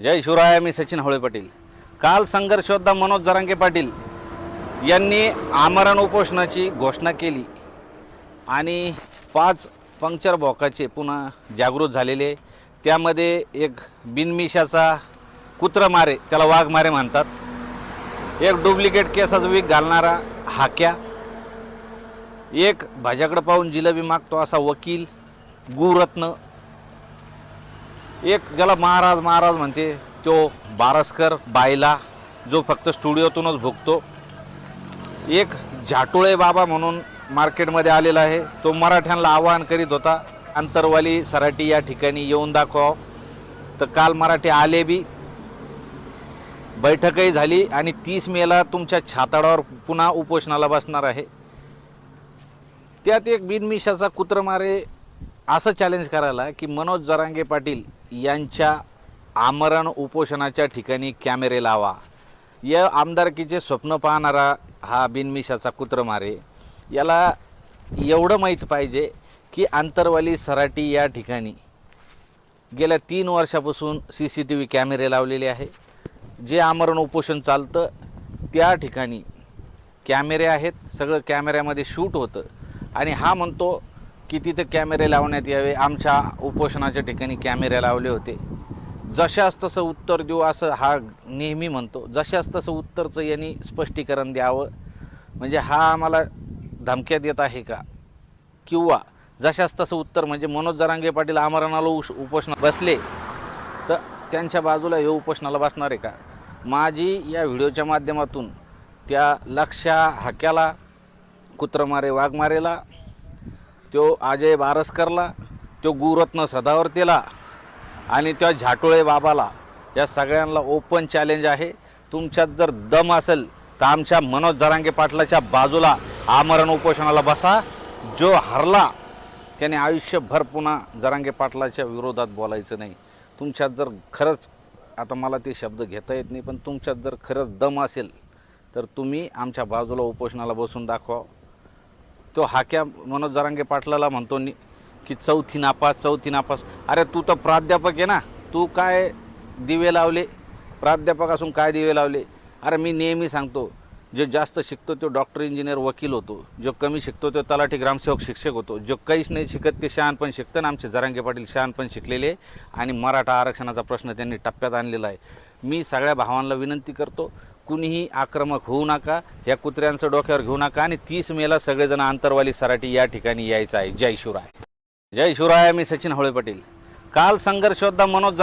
जय शिवराय. मी सचिन हवळे पाटील. काल संघर्ष योद्धा मनोज जरांगे पाटील यांनी आमरण उपोषणाची घोषणा केली आणि 5 पंक्चर बॉकाचे पुन्हा जागृत झालेले. त्यामध्ये एक बिनमिशाचा कुत्रमारे, त्याला वाघमारे म्हणतात, एक डुप्लिकेट केसाचा वीक घालणारा हाक्या, एक भाज्याकडे पाहून जिलेबी मागतो असा वकील गुरत्न, एक ज्याला महाराज महाराज म्हणते तो बारसकर बायला, जो फक्त स्टुडिओतूनच भुगतो, एक झाटुळे बाबा म्हणून मार्केटमध्ये आलेला आहे, तो मराठ्यांना आवाहन करीत होता अंतरवाली सराटी या ठिकाणी येऊन दाखवा. तर काल मराठी आले बी, बैठकही झाली आणि 30 मेला तुमच्या छाताडावर पुन्हा उपोषणाला बसणार आहे. त्यात एक बिनमिशाचा कुत्रमारे असं चॅलेंज करायला की मनोज जरांगे पाटील यांच्या आमरण उपोषणाच्या ठिकाणी कॅमेरे लावा. या आमदारकीचे स्वप्न पाहणारा हा बिनमिशाचा कुत्रमारे याला एवढं माहीत पाहिजे की अंतरवाली सराटी या ठिकाणी गेल्या 3 वर्षापासून CCTV कॅमेरे लावलेले आहे. जे आमरण उपोषण चालतं त्या ठिकाणी कॅमेरे आहेत, सगळं कॅमेऱ्यामध्ये शूट होतं आणि हा म्हणतो की तिथे कॅमेरे लावण्यात यावे. आमच्या उपोषणाच्या ठिकाणी कॅमेरे लावले होते. जशास तसं उत्तर देऊ असं हा नेहमी म्हणतो. जशास तसं उत्तरचं यांनी स्पष्टीकरण द्यावं. म्हणजे हा आम्हाला धमक्या देत आहे का, किंवा जशास तसं उत्तर म्हणजे मनोज जरांगे पाटील आमरणाला उपोषणाला बसले तर त्यांच्या बाजूला हे उपोषणाला बसणार आहे का. माझी या व्हिडिओच्या माध्यमातून त्या लक्षा हाक्याला, कुत्रमारे वाघमारेला, तो अजय बारसकरला, तो गुरत्न सदावर्तेला आणि त्या झाटुळे बाबाला, या सगळ्यांना ओपन चॅलेंज आहे. तुमच्यात जर दम असेल तर आमच्या मनोज जरांगे पाटलाच्या बाजूला आमरण उपोषणाला बसा. जो हरला त्याने आयुष्यभर पुन्हा जरांगे पाटलाच्या विरोधात बोलायचं नाही. तुमच्यात जर खरंच, आता मला ते शब्द घेता येत नाही, पण तुमच्यात जर खरंच दम असेल तर तुम्ही आमच्या बाजूला उपोषणाला बसून दाखवा. तो हाक्या मनोज जरांगे पाटलाला म्हणतो की चौथी नापास. अरे तू तर प्राध्यापक आहे ना, तू काय दिवे लावले? प्राध्यापक असून काय दिवे लावले? अरे मी नेहमी सांगतो, जो जास्त शिकतो तो डॉक्टर, इंजिनियर, वकील होतो. जो कमी शिकतो तो तलाठी, ग्रामसेवक, शिक्षक होतो. जो काहीच नाही शिकत ते शहाणपण शिकतं. ना आमचे जरांगे पाटील शहाणपण शिकलेले आणि मराठा आरक्षणाचा प्रश्न त्यांनी टप्प्यात आणलेला आहे. मी सगळ्या भावांना विनंती करतो, कुणीही आक्रमक होऊ नका, या कुत्र्यांचं डोक्यावर घेऊ नका आणि 30 मेला सगळेजण अंतरवाली सराटी या ठिकाणी यायचं आहे. जय शिवराय. जय शिवराय. मी सचिन हवळे पाटील. काल संघर्ष योद्धा मनोज